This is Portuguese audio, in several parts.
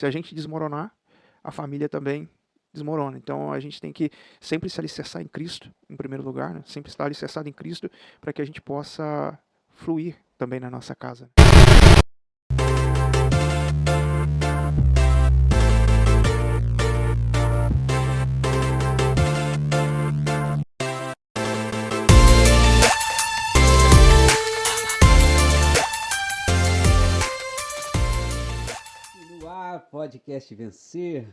Se a gente desmoronar, a família também desmorona. Então a gente tem que sempre se alicerçar em Cristo, em primeiro lugar, né? Sempre estar alicerçado em Cristo para que a gente possa fluir também na nossa casa. No ar, podcast Vencer.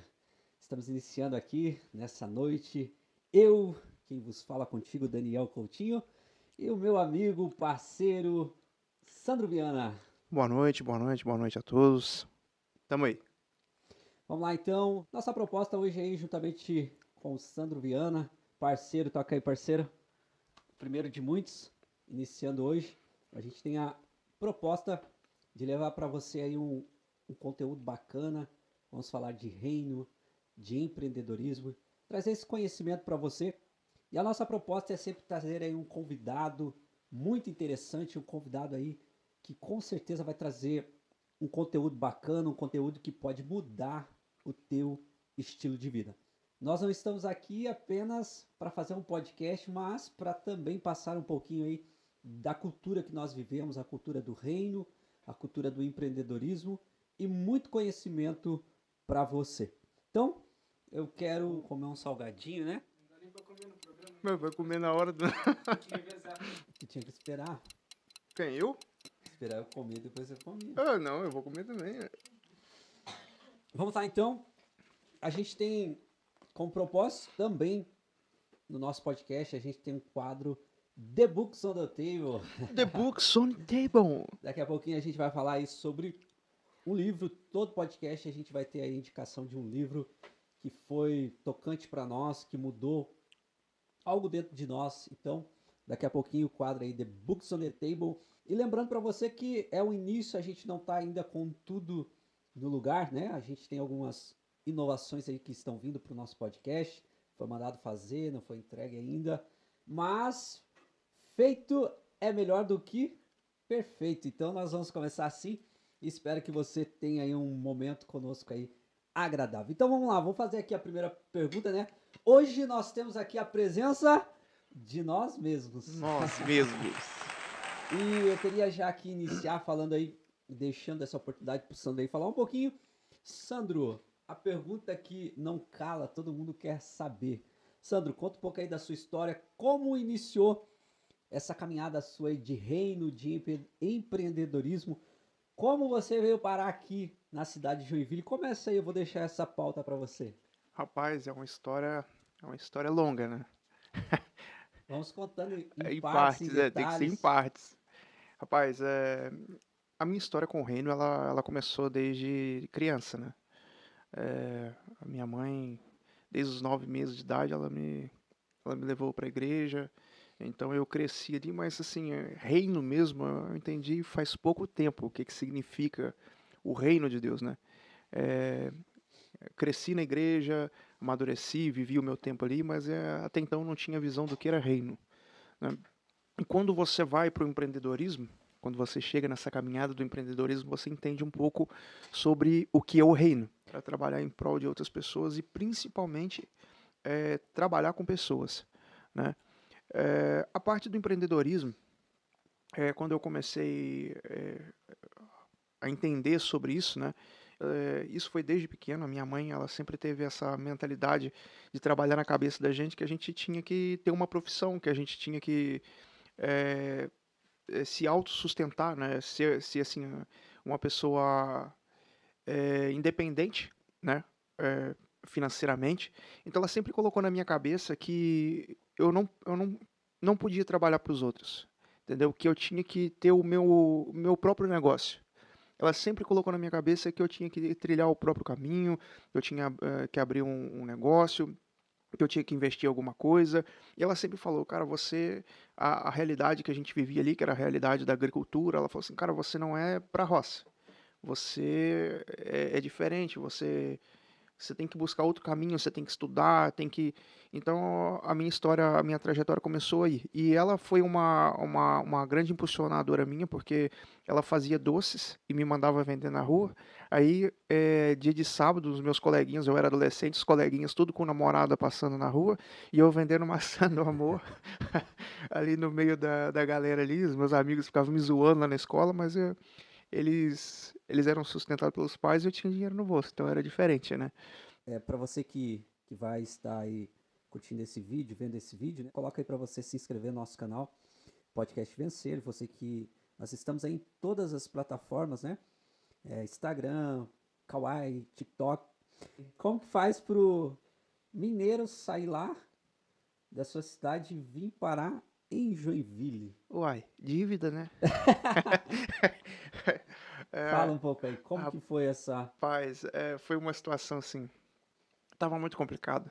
Estamos iniciando aqui nessa noite. Eu, quem vos fala contigo, Daniel Coutinho, e o meu amigo, parceiro, Sandro Viana. Boa noite, boa noite, boa noite a todos. Tamo aí. Vamos lá então. Nossa proposta hoje aí, juntamente com o Sandro Viana, parceiro, toca aí, parceiro. Primeiro de muitos, iniciando hoje. A gente tem a proposta de levar para você aí um conteúdo bacana. Vamos falar de reino, de empreendedorismo, trazer esse conhecimento para você. E a nossa proposta é sempre trazer aí um convidado muito interessante, um convidado aí que com certeza vai trazer um conteúdo bacana, um conteúdo que pode mudar o teu estilo de vida. Nós não estamos aqui apenas para fazer um podcast, mas para também passar um pouquinho aí da cultura que nós vivemos, a cultura do reino, a cultura do empreendedorismo e muito conhecimento para você. Então, eu quero comer um salgadinho, né? Não dá nem pra comer no programa. Vai comer na hora do... Eu tinha que esperar. Quem, eu? Esperar eu comer, depois eu comia. Ah, não, eu vou comer também. Vamos lá então. A gente tem como propósito também no nosso podcast, a gente tem um quadro The Books on the Table. The Books on the Table. Daqui a pouquinho a gente vai falar aí sobre um livro. Todo podcast a gente vai ter a indicação de um livro que foi tocante para nós, que mudou algo dentro de nós. Então, daqui a pouquinho o quadro aí The Books on the Table. E lembrando para você que é o início, a gente não está ainda com tudo no lugar, né? A gente tem algumas inovações aí que estão vindo para o nosso podcast. Foi mandado fazer, não foi entregue ainda. Mas feito é melhor do que perfeito. Então nós vamos começar assim. Espero que você tenha aí um momento conosco aí agradável. Então vamos lá, vamos fazer aqui a primeira pergunta, né? Hoje nós temos aqui a presença de nós mesmos. Nós mesmos. E eu queria já aqui iniciar falando aí, deixando essa oportunidade para o Sandro aí falar um pouquinho. Sandro, a pergunta que não cala, todo mundo quer saber. Sandro, conta um pouco aí da sua história, como iniciou essa caminhada sua aí de reino, de empreendedorismo. Como você veio parar aqui na cidade de Joinville? Começa aí, eu vou deixar essa pauta para você. Rapaz, é uma história longa, né? Vamos contando em Em partes, em partes, tem que ser em detalhes. partes. Rapaz, a minha história com o reino, ela começou desde criança, né? A minha mãe, desde os 9 meses de idade, ela me levou para a igreja. Então eu cresci ali, mas assim, reino mesmo, eu entendi faz pouco tempo o que significa o reino de Deus, né? É, cresci na igreja, amadureci, vivi o meu tempo ali, mas até então não tinha visão do que era reino, né? E quando você vai para o empreendedorismo, quando você chega nessa caminhada do empreendedorismo, você entende um pouco sobre o que é o reino, para trabalhar em prol de outras pessoas e principalmente trabalhar com pessoas, né? A parte do empreendedorismo, quando eu comecei a entender sobre isso, né? Isso foi desde pequeno. A minha mãe, ela sempre teve essa mentalidade de trabalhar na cabeça da gente que a gente tinha que ter uma profissão, que a gente tinha que eh, se autossustentar, né? Ser assim, uma pessoa independente, né? Eh, financeiramente. Então ela sempre colocou na minha cabeça que eu não podia trabalhar para os outros, entendeu? Que eu tinha que ter o meu próprio negócio. Ela sempre colocou na minha cabeça que eu tinha que trilhar o próprio caminho, que eu tinha que abrir um negócio, que eu tinha que investir em alguma coisa. E ela sempre falou, cara, a realidade que a gente vivia ali, que era a realidade da agricultura, ela falou assim, cara, você não é pra roça. Você é diferente, Você tem que buscar outro caminho, você tem que estudar, tem que. Então, a minha história, a minha trajetória começou aí. E ela foi uma grande impulsionadora minha, porque ela fazia doces e me mandava vender na rua. Aí, dia de sábado, os meus coleguinhas, eu era adolescente, os coleguinhas, tudo com namorada passando na rua, e eu vendendo maçã do amor ali no meio da galera ali. Os meus amigos ficavam me zoando lá na escola, mas eles eram sustentados pelos pais e eu tinha dinheiro no bolso, então era diferente, né? Para você que vai estar aí curtindo esse vídeo, vendo esse vídeo, né? Coloca aí para você se inscrever no nosso canal, Podcast Vencer. Você que nós estamos aí em todas as plataformas, né? Instagram, Kawaii, TikTok. Como que faz pro mineiro sair lá da sua cidade e vir parar em Joinville? Uai, dívida, né? Fala É, um pouco aí, como que foi essa... rapaz, foi uma situação assim, tava muito complicado,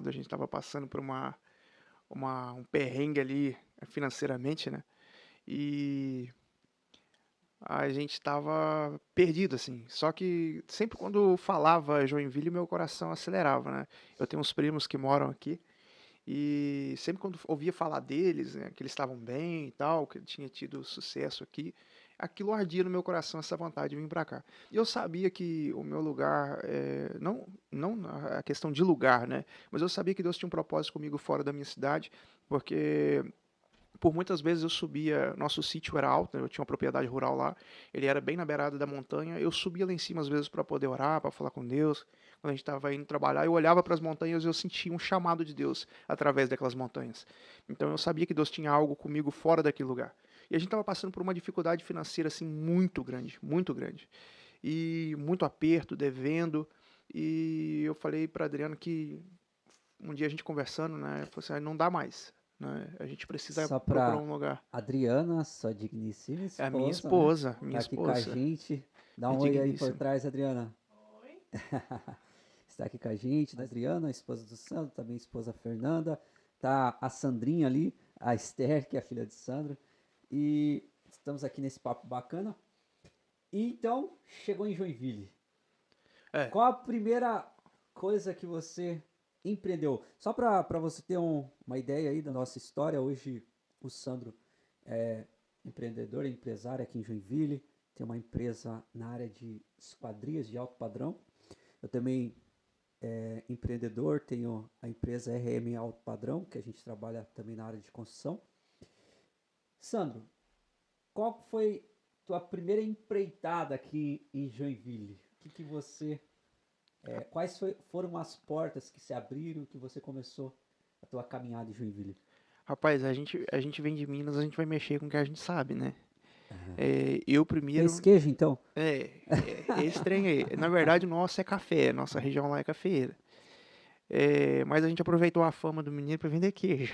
a gente tava passando por um perrengue ali financeiramente, né? E a gente tava perdido, assim. Só que sempre quando falava Joinville, meu coração acelerava, né? Eu tenho uns primos que moram aqui. E sempre quando ouvia falar deles, né, que eles estavam bem e tal, que tinha tido sucesso aqui, aquilo ardia no meu coração, essa vontade de vir para cá. E eu sabia que o meu lugar, não a questão de lugar, né, mas eu sabia que Deus tinha um propósito comigo fora da minha cidade, porque por muitas vezes eu subia, nosso sítio era alto, né, eu tinha uma propriedade rural lá, ele era bem na beirada da montanha, eu subia lá em cima às vezes para poder orar, para falar com Deus. Quando a gente estava indo trabalhar, eu olhava para as montanhas e eu sentia um chamado de Deus através daquelas montanhas. Então eu sabia que Deus tinha algo comigo fora daquele lugar. E a gente estava passando por uma dificuldade financeira assim muito grande, muito grande. E muito aperto, devendo. E eu falei para Adriano que um dia a gente conversando, né, eu falei assim, não dá mais, né? A gente precisa Só procurar para um lugar. Adriana, sua digníssima É a minha esposa, né? esposa, minha Tá aqui com a esposa. gente. Dá É um oi aí por digníssima. trás, Adriana. Está aqui com a gente, né? Adriana, a esposa do Sandro, também a esposa Fernanda. Tá a Sandrinha ali, a Esther, que é a filha de Sandro. E estamos aqui nesse papo bacana. E então, chegou em Joinville. É, Qual a primeira coisa que você empreendeu? Só para você ter uma ideia aí da nossa história, hoje o Sandro é empreendedor, é empresário aqui em Joinville, tem uma empresa na área de esquadrias de alto padrão. Eu também empreendedor, tenho a empresa RM Alto Padrão, que a gente trabalha também na área de construção. Sandro, qual foi tua primeira empreitada aqui em Joinville? Que você quais foram as portas que se abriram, que você começou a tua caminhada em Joinville? rapaz, a gente vem de Minas, a gente vai mexer com o que a gente sabe, né? Eu Fez primeiro. queijo, então? Esse trem aí. Na verdade, o nosso é café, nossa região lá é cafeira. Mas a gente aproveitou a fama do menino para vender queijo.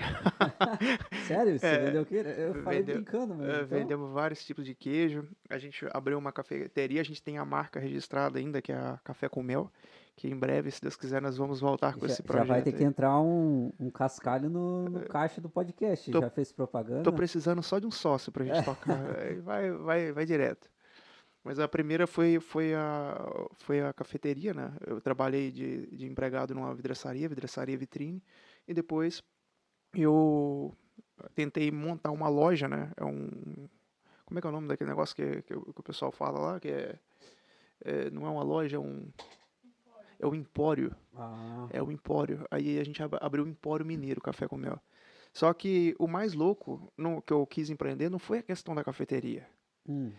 Sério? Você É, vendeu o quê? Eu falei vendeu, brincando, mas então... vendemos vários tipos de queijo. A gente abriu uma cafeteria, a gente tem a marca registrada ainda, que é a Café com Mel, que em breve, se Deus quiser, nós vamos voltar com esse Já vai ter projeto que aí. entrar um cascalho no caixa do podcast. Tô, Já fez tô propaganda? precisando só de um sócio pra gente tocar. Aí vai direto. Mas a primeira foi a cafeteria, né? Eu trabalhei de empregado numa vidraçaria Vitrine, e depois eu tentei montar uma loja, né? Como é que é o nome daquele negócio que o pessoal fala lá? Não é uma loja, é um empório. Ah, É o empório. Aí a gente abriu o Empório Mineiro, Café com Mel. Só que o mais louco que eu quis empreender não foi a questão da cafeteria. hum,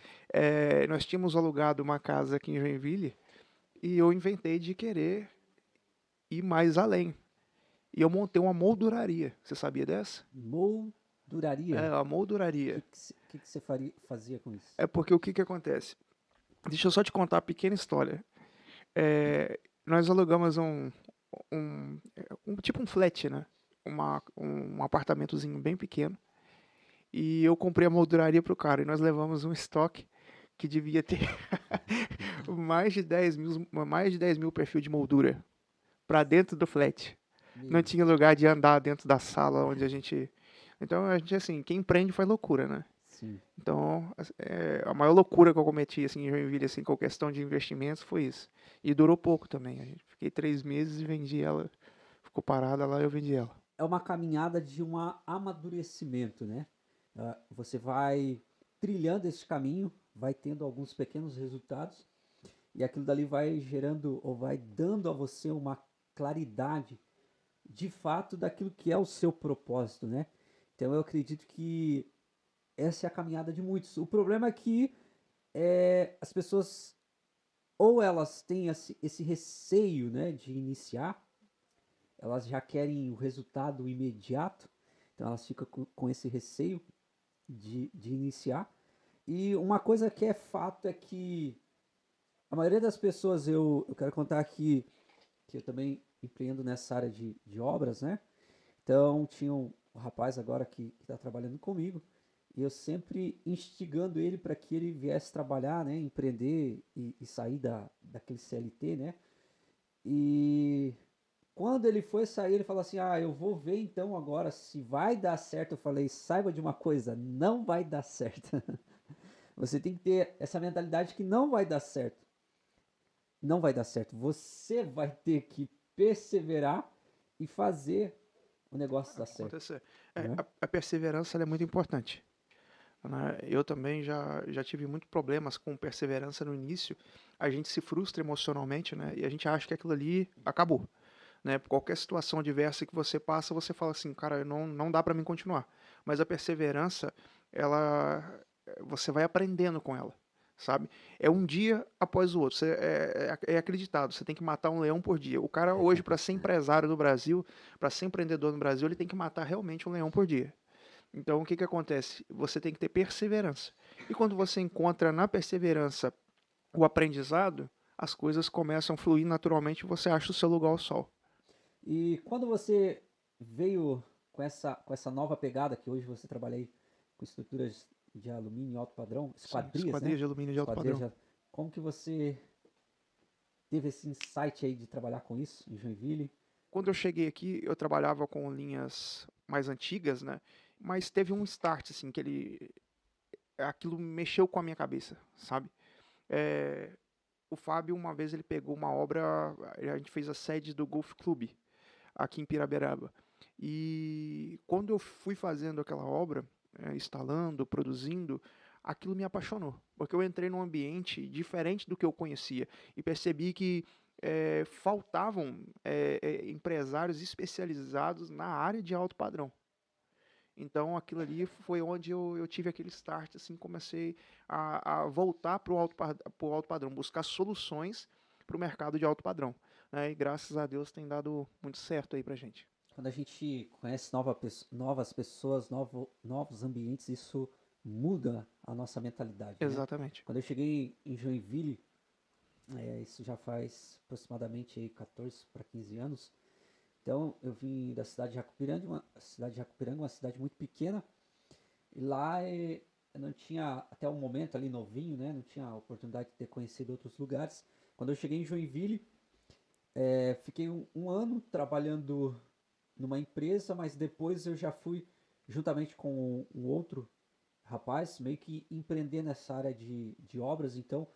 Nós tínhamos alugado uma casa aqui em Joinville e eu inventei de querer ir mais além. E eu montei uma molduraria. Você sabia dessa? molduraria. A O molduraria. que você fazia com isso? É porque o que acontece? Deixa eu só te contar uma pequena história. Nós alugamos tipo um flat, né? Um apartamentozinho bem pequeno. E eu comprei a molduraria pro cara. E nós levamos um estoque que devia ter mais de 10 mil perfil de moldura para dentro do flat. Não tinha lugar de andar dentro da sala onde a gente. Então a gente, assim, quem empreende faz loucura, né? Sim. Então, a maior loucura que eu cometi assim, em Joinville assim, com questão de investimentos foi isso. E durou pouco também. Fiquei 3 meses e vendi ela. Ficou parada lá e eu vendi ela. É uma caminhada de um amadurecimento, né? Você vai trilhando esse caminho, vai tendo alguns pequenos resultados e aquilo dali vai gerando ou vai dando a você uma claridade de fato daquilo que é o seu propósito, né? Então eu acredito que essa é a caminhada de muitos. O problema é que as pessoas ou elas têm esse receio, né, de iniciar, elas já querem o resultado imediato, então elas ficam com esse receio de iniciar. E uma coisa que é fato é que a maioria das pessoas, eu quero contar aqui que eu também empreendo nessa área de obras, né? Então tinha um rapaz agora que está trabalhando comigo e eu sempre instigando ele para que ele viesse trabalhar, né? Empreender e sair daquele CLT, né? E quando ele foi sair, ele falou assim: Ah, eu vou ver então agora se vai dar certo. Eu falei: Saiba de uma coisa, não vai dar certo. Você tem que ter essa mentalidade que não vai dar certo. Não vai dar certo. Você vai ter que perseverar e fazer o negócio dar certo, Acontecer. né? A perseverança ela é muito importante, né? Eu também já tive muitos problemas com perseverança no início. A gente se frustra emocionalmente, né? E a gente acha que aquilo ali acabou, né? Por qualquer situação adversa que você passa, você fala assim, cara, não dá para mim continuar. Mas a perseverança, ela, você vai aprendendo com ela, sabe? É um dia após o outro. É acreditado, você tem que matar um leão por dia. O cara hoje, para ser empresário no Brasil, para ser empreendedor no Brasil, ele tem que matar realmente um leão por dia. Então, o que que acontece? Você tem que ter perseverança. E quando você encontra na perseverança o aprendizado, as coisas começam a fluir naturalmente e você acha o seu lugar ao sol. E quando você veio com essa nova pegada, que hoje você trabalha aí com estruturas de alumínio alto padrão, Sim, esquadrias, né? esquadrias de alumínio de alto Esquadrias padrão. de, como que você teve esse insight aí de trabalhar com isso em Joinville? Quando eu cheguei aqui, eu trabalhava com linhas mais antigas, né? Mas teve um start, assim, que aquilo mexeu com a minha cabeça, sabe? É, o Fábio, uma vez, ele pegou uma obra, a gente fez a sede do Golf Club, aqui em Piraberaba. E quando eu fui fazendo aquela obra, instalando, produzindo, aquilo me apaixonou, porque eu entrei num ambiente diferente do que eu conhecia e percebi que faltavam empresários especializados na área de alto padrão. Então aquilo ali foi onde eu tive aquele start, assim, comecei a voltar para o alto padrão, buscar soluções para o mercado de alto padrão, né? E graças a Deus tem dado muito certo aí pra gente. Quando a gente conhece novas pessoas, novos ambientes, isso muda a nossa mentalidade, né? Exatamente. Quando eu cheguei em Joinville, isso já faz aproximadamente aí 14 para 15 anos. Então eu vim da cidade de Jacupiranga, uma cidade muito pequena, e lá eu não tinha, até o momento ali novinho, né? Não tinha a oportunidade de ter conhecido outros lugares. Quando eu cheguei em Joinville, fiquei um ano trabalhando numa empresa, mas depois eu já fui, juntamente com um outro rapaz, meio que empreender nessa área de obras. Então,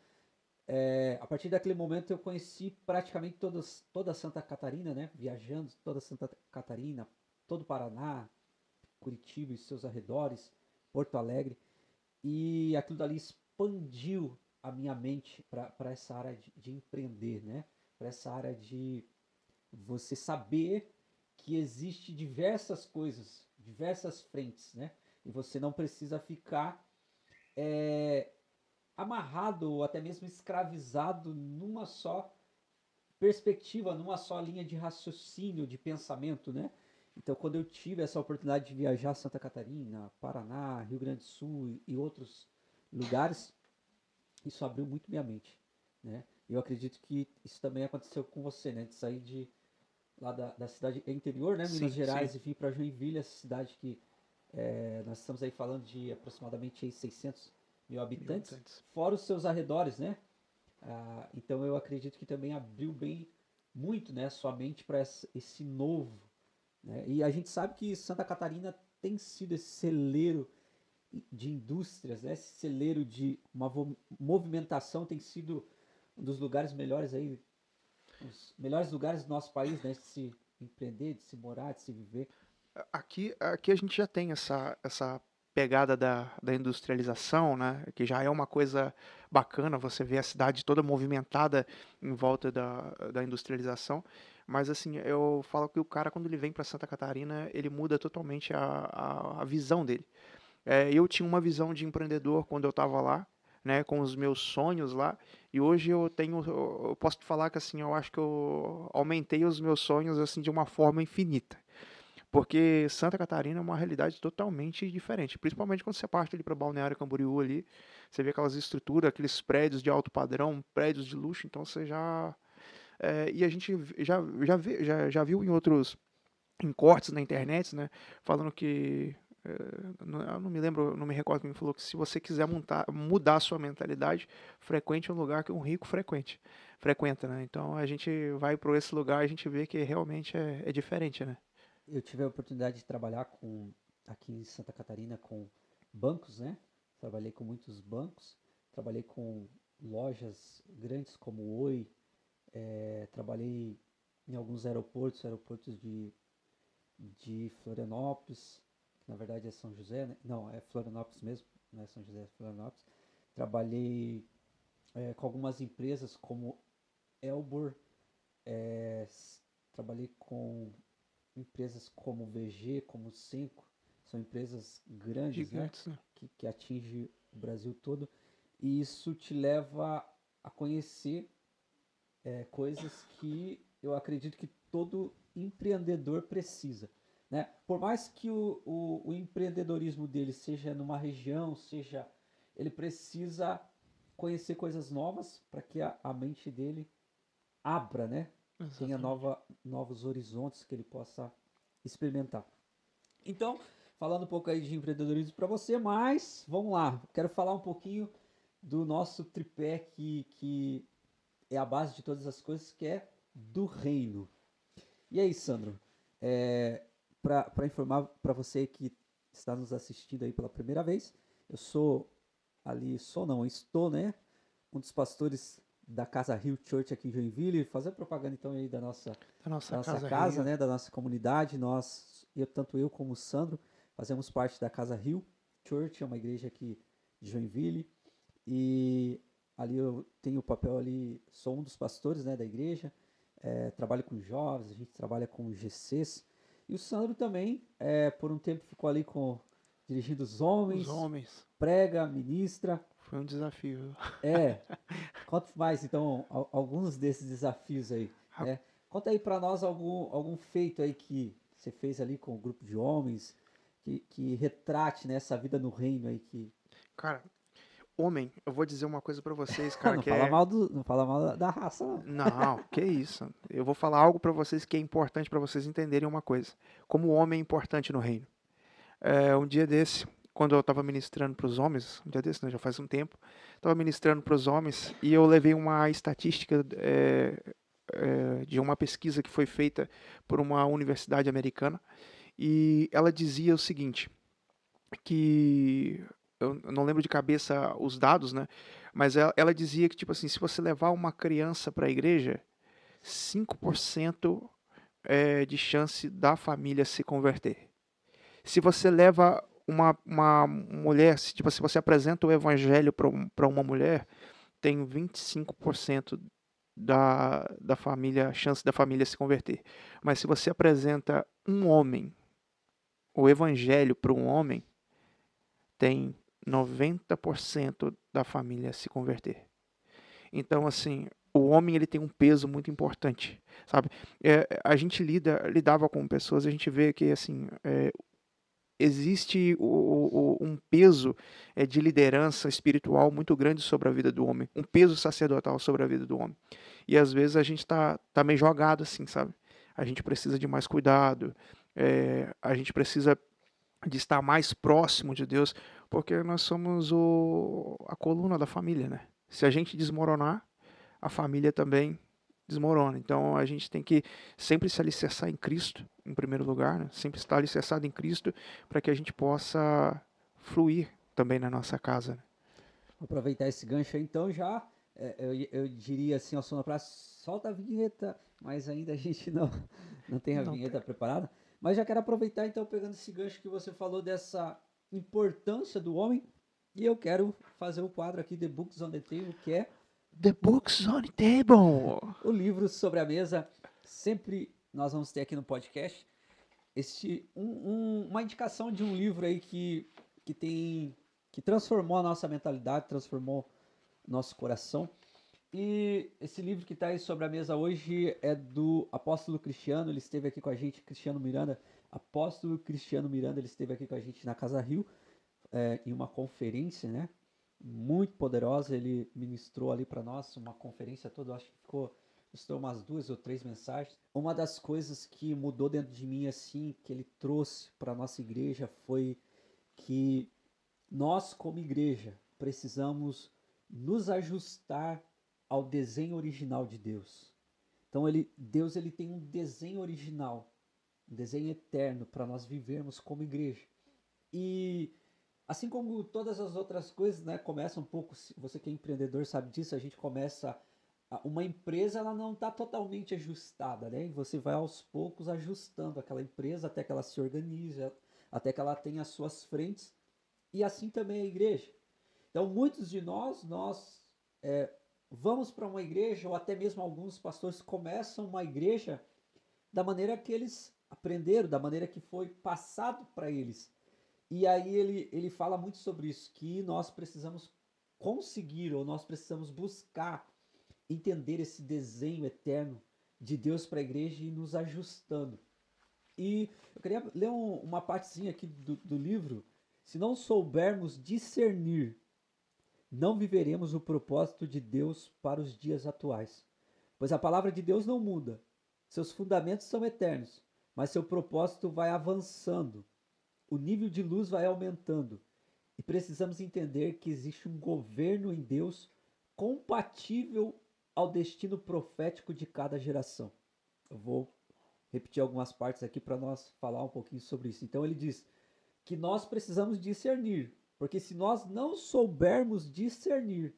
a partir daquele momento eu conheci praticamente toda Santa Catarina, né? Viajando toda Santa Catarina, todo o Paraná, Curitiba e seus arredores, Porto Alegre. E aquilo dali expandiu a minha mente para essa área de empreender, né? Para essa área de você saber que existe diversas coisas, diversas frentes, né? E você não precisa ficar amarrado ou até mesmo escravizado numa só perspectiva, numa só linha de raciocínio, de pensamento, né? Então, quando eu tive essa oportunidade de viajar a Santa Catarina, Paraná, Rio Grande do Sul e outros lugares, isso abriu muito minha mente, né? Eu acredito que isso também aconteceu com você, né? De sair lá da cidade interior, né? Minas Sim, sim. Gerais e vir para Joinville, essa cidade que nós estamos aí falando de aproximadamente aí 600 mil Mil habitantes, habitantes. fora os seus arredores, né? Então eu acredito que também abriu bem muito, né, sua mente para esse novo, né? E a gente sabe que Santa Catarina tem sido esse celeiro de indústrias, né? Esse celeiro de uma movimentação tem sido um dos lugares melhores aí, os melhores lugares do nosso país, né? De se empreender, de se morar, de se viver. Aqui a gente já tem essa pegada da industrialização, né? Que já é uma coisa bacana, você vê a cidade toda movimentada em volta da industrialização. Mas assim, eu falo que o cara, quando ele vem para Santa Catarina, ele muda totalmente a visão dele. Eu tinha uma visão de empreendedor quando eu estava lá, né, com os meus sonhos lá, e hoje eu posso te falar que assim, eu acho que eu aumentei os meus sonhos assim de uma forma infinita. Porque Santa Catarina é uma realidade totalmente diferente, principalmente quando você parte ali para Balneário Camboriú ali, você vê aquelas estruturas, aqueles prédios de alto padrão, prédios de luxo, então você já e a gente já viu em outros em cortes na internet, né, falando que eu não me lembro, não me recordo quem falou que se você quiser mudar a sua mentalidade, frequente um lugar que um rico frequenta, né? Então a gente vai para esse lugar, a gente vê que realmente é diferente, né? Eu tive a oportunidade de trabalhar aqui em Santa Catarina com bancos, né? Trabalhei com muitos bancos, trabalhei com lojas grandes como o Oi, trabalhei em alguns aeroportos de Florianópolis, que na verdade é São José, né? Não, é Florianópolis mesmo, não é São José, é Florianópolis. Trabalhei com algumas empresas como Elbor, é, trabalhei com empresas como VG, como Senco, são empresas grandes, né, Gigantes, né? que atingem o Brasil todo, e isso te leva a conhecer coisas que eu acredito que todo empreendedor precisa. Né? Por mais que o empreendedorismo dele seja numa região, seja ele precisa conhecer coisas novas para que a mente dele abra, né? Tenha Exatamente. novos horizontes que ele possa experimentar. Então, falando um pouco aí de empreendedorismo para você, mas vamos lá, quero falar um pouquinho do nosso tripé que é a base de todas as coisas, que é do reino. E aí, Sandro, para informar para você que está nos assistindo aí pela primeira vez, eu sou não, estou, né, um dos pastores da Casa Hill Church aqui em Joinville, fazer propaganda então aí Da da nossa nossa Casa casa, Rio. né, da nossa comunidade. Tanto eu como o Sandro, fazemos parte da Casa Hill Church, é uma igreja aqui de Joinville, e ali eu tenho o papel ali, sou um dos pastores, né, da igreja, trabalho com jovens, a gente trabalha com GCs, e o Sandro também, por um tempo ficou ali dirigindo os Os homens, homens. prega, ministra. Foi um desafio. É, conta mais então alguns desses desafios aí, Ra- né? Conta aí para nós algum feito aí que você fez ali com o grupo de homens, que retrate, né, essa vida no reino aí que Cara, homem, eu vou dizer uma coisa pra vocês, cara, não que fala mal não fala mal da raça não. Não, que isso. Eu vou falar algo pra vocês que é importante pra vocês entenderem uma coisa. Como o homem é importante no reino. Um dia desse, quando eu estava ministrando para os homens, um dia desse, né, já faz um tempo, estava ministrando para os homens e eu levei uma estatística de uma pesquisa que foi feita por uma universidade americana e ela dizia o seguinte, que eu não lembro de cabeça os dados, né? Mas ela dizia que tipo assim, se você levar uma criança para a igreja, 5% de chance da família se converter. Se você leva uma mulher, tipo, se você apresenta o evangelho para uma mulher, tem 25% da família, chance da família se converter. Mas se você apresenta um homem, o evangelho para um homem, tem 90% da família se converter. Então, assim, o homem ele tem um peso muito importante, sabe? A gente lidava com pessoas, a gente vê que assim existe um peso de liderança espiritual muito grande sobre a vida do homem, um peso sacerdotal sobre a vida do homem. E às vezes a gente tá meio jogado assim, sabe? A gente precisa de mais cuidado, a gente precisa de estar mais próximo de Deus, porque nós somos a coluna da família, né? Se a gente desmoronar, a família também desmorona. Então a gente tem que sempre se alicerçar em Cristo, em primeiro lugar, né? Sempre estar alicerçado em Cristo para que a gente possa fluir também na nossa casa, né? Vou aproveitar esse gancho aí, então já, eu diria assim ao Sonoplast, solta a vinheta, mas ainda a gente não tem a Não tem. vinheta preparada. Mas já quero aproveitar então, pegando esse gancho que você falou dessa importância do homem, e eu quero fazer o quadro aqui, The Books on the Table, que é The Books on the Table! o livro sobre a mesa. Sempre nós vamos ter aqui no podcast uma indicação de um livro aí que transformou a nossa mentalidade, transformou nosso coração. E esse livro que está aí sobre a mesa hoje é do apóstolo Cristiano. Ele esteve aqui com a gente, Cristiano Miranda. Apóstolo Cristiano Miranda, ele esteve aqui com a gente na Casa Rio, em uma conferência, né? Muito poderosa. Ele ministrou ali para nós uma conferência toda. Eu acho que mostrou umas 2 ou 3 mensagens. Uma das coisas que mudou dentro de mim, assim, que ele trouxe para nossa igreja foi que nós, como igreja, precisamos nos ajustar ao desenho original de Deus. Então, Deus ele tem um desenho original, um desenho eterno para nós vivermos como igreja. E assim como todas as outras coisas, né, começa um pouco, você que é empreendedor sabe disso, a gente começa, uma empresa ela não está totalmente ajustada, né? E você vai aos poucos ajustando aquela empresa até que ela se organize, até que ela tenha as suas frentes. E assim também a igreja. Então, muitos de nós vamos para uma igreja, ou até mesmo alguns pastores começam uma igreja da maneira que eles aprenderam, da maneira que foi passado para eles. E aí ele fala muito sobre isso, que nós precisamos conseguir, ou nós precisamos buscar entender esse desenho eterno de Deus para a igreja e nos ajustando. E eu queria ler uma partezinha aqui do livro. Se não soubermos discernir, não viveremos o propósito de Deus para os dias atuais. Pois a palavra de Deus não muda, seus fundamentos são eternos, mas seu propósito vai avançando, o nível de luz vai aumentando, e precisamos entender que existe um governo em Deus compatível ao destino profético de cada geração. Eu vou repetir algumas partes aqui para nós falar um pouquinho sobre isso. Então ele diz que nós precisamos discernir, porque se nós não soubermos discernir,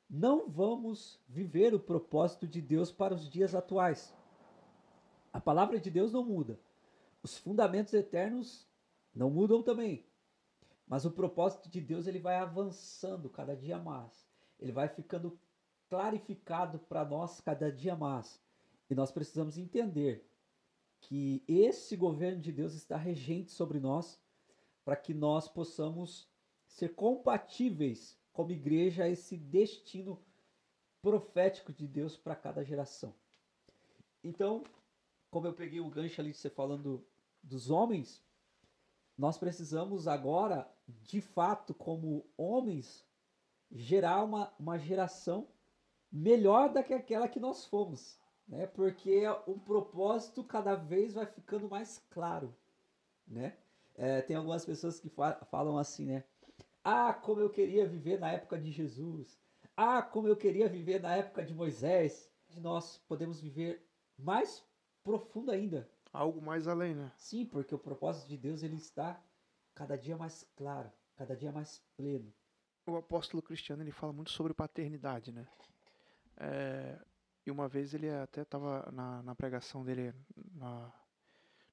não vamos viver o propósito de Deus para os dias atuais. A palavra de Deus não muda, os fundamentos eternos não mudam também, mas o propósito de Deus ele vai avançando cada dia mais, ele vai ficando clarificado para nós cada dia mais, e nós precisamos entender que esse governo de Deus está regente sobre nós, para que nós possamos ser compatíveis como igreja a esse destino profético de Deus para cada geração. Então, como eu peguei o gancho ali de você falando dos homens, nós precisamos agora, de fato, como homens, gerar uma geração melhor do que aquela que nós fomos, né? Porque o propósito cada vez vai ficando mais claro, né? Tem algumas pessoas que falam assim, né? Ah, como eu queria viver na época de Jesus. Ah, como eu queria viver na época de Moisés. Nós podemos viver mais profundo ainda. Algo mais além, né? Sim, porque o propósito de Deus ele está cada dia mais claro, cada dia mais pleno. O apóstolo Cristiano ele fala muito sobre paternidade, né? E uma vez ele até estava na pregação dele, no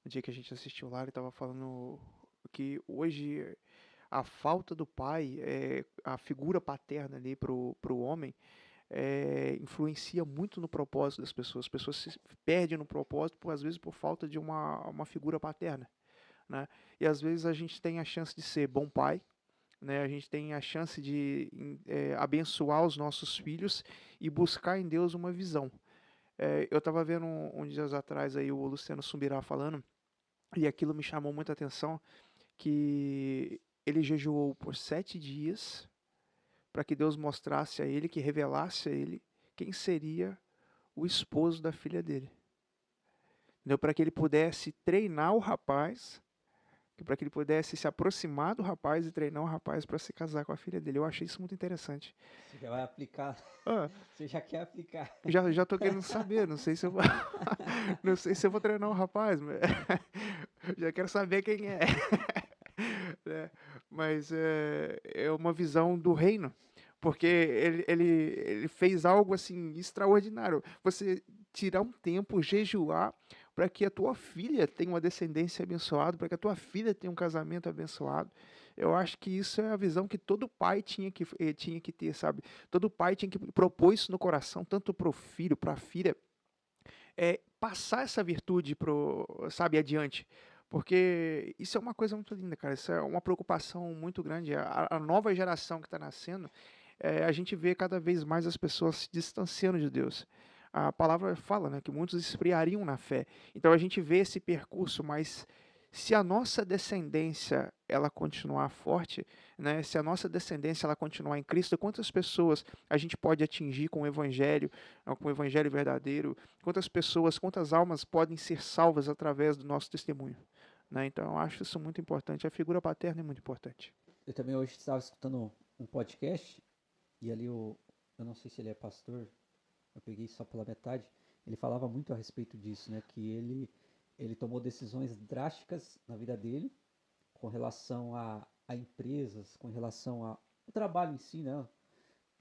dia que a gente assistiu lá, ele estava falando que hoje a falta do pai, a figura paterna ali pro homem, influencia muito no propósito das pessoas. As pessoas se perdem no propósito, às vezes, por falta de uma figura paterna, né? E às vezes a gente tem a chance de ser bom pai, né? A gente tem a chance de abençoar os nossos filhos e buscar em Deus uma visão. Eu estava vendo uns dias atrás aí o Luciano Subirá falando, e aquilo me chamou muita atenção, que ele jejuou por 7 dias para que Deus mostrasse a ele, que revelasse a ele quem seria o esposo da filha dele. Para que ele pudesse treinar o rapaz, para que ele pudesse se aproximar do rapaz e treinar o rapaz para se casar com a filha dele. Eu achei isso muito interessante. Você já vai aplicar? Você já quer aplicar? Já tô querendo saber, não sei se eu vou, não sei se eu vou treinar o rapaz, mas já quero saber quem é. mas é uma visão do reino, porque ele fez algo assim extraordinário. Você tirar um tempo, jejuar, para que a tua filha tenha uma descendência abençoada, para que a tua filha tenha um casamento abençoado. Eu acho que isso é a visão que todo pai tinha que ter, sabe? Todo pai tinha que propor isso no coração, tanto para o filho, para a filha, passar essa virtude sabe, adiante. Porque isso é uma coisa muito linda, cara. Isso é uma preocupação muito grande. A nova geração que está nascendo, a gente vê cada vez mais as pessoas se distanciando de Deus. A palavra fala, né, que muitos esfriariam na fé. Então a gente vê esse percurso, mas se a nossa descendência ela continuar forte, né, se a nossa descendência ela continuar em Cristo, quantas pessoas a gente pode atingir com o evangelho verdadeiro? Quantas pessoas, quantas almas podem ser salvas através do nosso testemunho? Né? Então eu acho isso muito importante. A figura paterna é muito importante. Eu também hoje estava escutando um podcast e ali eu não sei se ele é pastor, eu peguei só pela metade. Ele falava muito a respeito disso, né? Que ele tomou decisões drásticas na vida dele com relação a empresas, com relação ao trabalho em si, né?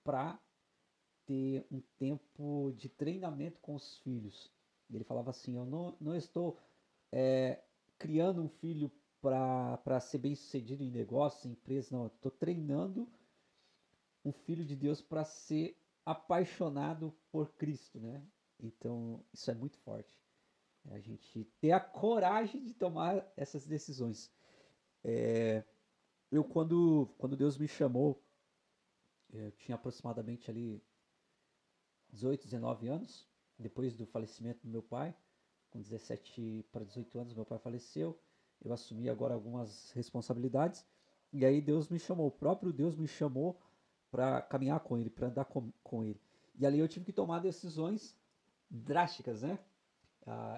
Para ter um tempo de treinamento com os filhos. E ele falava assim: eu não estou criando um filho para ser bem sucedido em negócio, em empresa, não. Eu estou treinando um filho de Deus para ser apaixonado por Cristo, né? Então, isso é muito forte. A gente ter a coragem de tomar essas decisões. Eu, quando Deus me chamou, eu tinha aproximadamente ali 18, 19 anos, depois do falecimento do meu pai. Com 17 para 18 anos, meu pai faleceu. Eu assumi agora algumas responsabilidades. E aí Deus me chamou, o próprio Deus me chamou para caminhar com ele, para andar com ele. E ali eu tive que tomar decisões drásticas, né?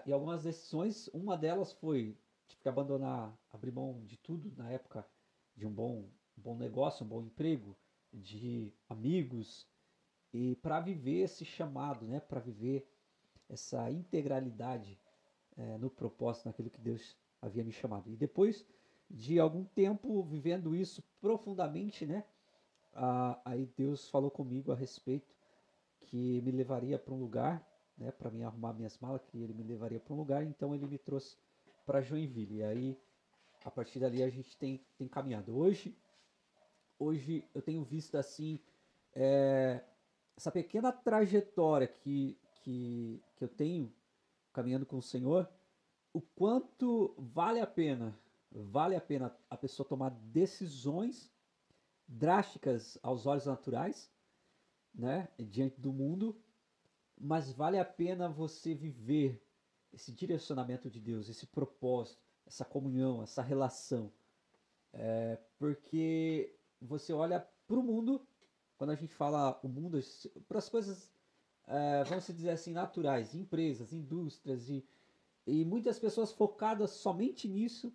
E algumas decisões, uma delas foi tive que abandonar, abrir mão de tudo na época, de um bom negócio, um bom emprego, de amigos, e para viver esse chamado, né? Para viver essa integralidade no propósito, naquilo que Deus havia me chamado. E depois de algum tempo vivendo isso profundamente, né? Aí Deus falou comigo a respeito que me levaria para um lugar, né? Para mim arrumar minhas malas, que ele me levaria para um lugar. Então ele me trouxe para Joinville. E aí a partir dali a gente tem caminhado. Hoje eu tenho visto assim essa pequena trajetória que eu tenho caminhando com o Senhor, o quanto vale a pena a pessoa tomar decisões drásticas aos olhos naturais, né, diante do mundo, mas vale a pena você viver esse direcionamento de Deus, esse propósito, essa comunhão, essa relação, porque você olha para o mundo, quando a gente fala o mundo, para as coisas, vamos dizer assim, naturais, empresas, indústrias e muitas pessoas focadas somente nisso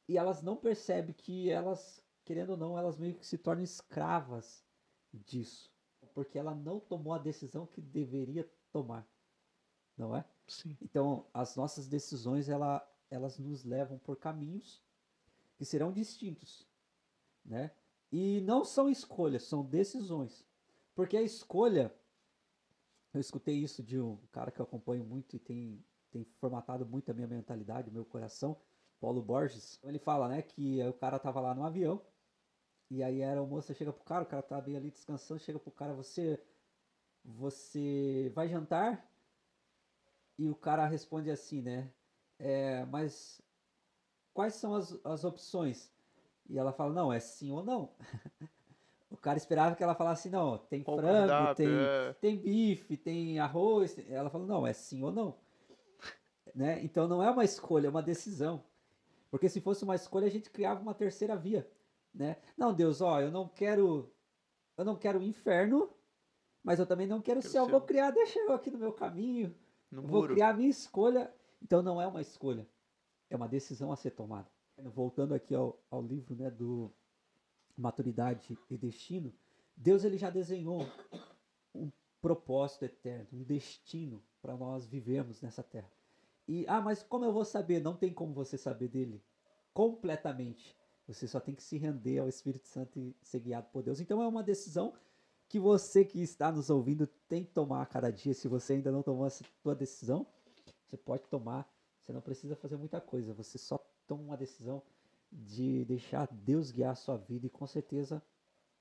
e elas não percebem que elas, querendo ou não, elas meio que se tornam escravas disso, porque ela não tomou a decisão que deveria tomar, não é? Sim. Então, as nossas decisões, elas nos levam por caminhos que serão distintos, né? E não são escolhas, são decisões. Porque a escolha, eu escutei isso de um cara que eu acompanho muito e tem formatado muito a minha mentalidade, o meu coração, Paulo Borges. Ele fala, né, que o cara tava lá no avião, e aí a moça chega pro cara, o cara tá bem ali descansando, chega pro cara, você vai jantar? E o cara responde assim, né, mas quais são as opções? E ela fala, não, é sim ou não. O cara esperava que ela falasse, não, tem Qual o frango, cardápio? tem bife, tem arroz. Ela falou, não, é sim ou não. Né? Então não é uma escolha, é uma decisão. Porque se fosse uma escolha, a gente criava uma terceira via. Né? Não, Deus, ó, eu não quero o inferno, mas eu também não quero o Quero céu. Eu vou ser criar, deixa eu aqui no meu caminho. no Eu vou muro. criar a minha escolha. Então não é uma escolha, é uma decisão a ser tomada. Voltando aqui ao livro, né, do Maturidade e Destino, Deus ele já desenhou um propósito eterno, um destino para nós vivermos nessa terra. Mas como eu vou saber? Não tem como você saber dele completamente. Você só tem que se render ao Espírito Santo e ser guiado por Deus. Então é uma decisão que você que está nos ouvindo tem que tomar a cada dia. Se você ainda não tomou essa sua decisão, você pode tomar. Você não precisa fazer muita coisa. Você só toma uma decisão de deixar Deus guiar a sua vida e com certeza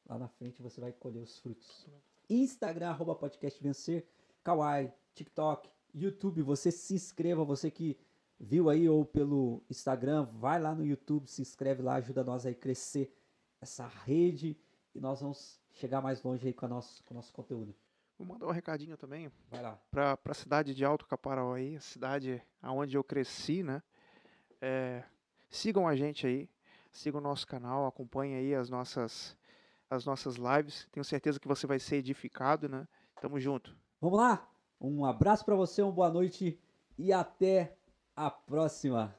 lá na frente você vai colher os frutos. Instagram, @podcastvencer, Kawaii, TikTok, YouTube, você se inscreva, você que viu aí ou pelo Instagram, vai lá no YouTube, se inscreve lá, ajuda nós aí a crescer essa rede e nós vamos chegar mais longe aí com o nosso conteúdo. Vou mandar um recadinho também Vai lá. para a cidade de Alto Caparaó, cidade aonde eu cresci, né? Sigam a gente aí, sigam o nosso canal, acompanhem aí as nossas lives. Tenho certeza que você vai ser edificado, né? Tamo junto. Vamos lá? Um abraço para você, uma boa noite e até a próxima.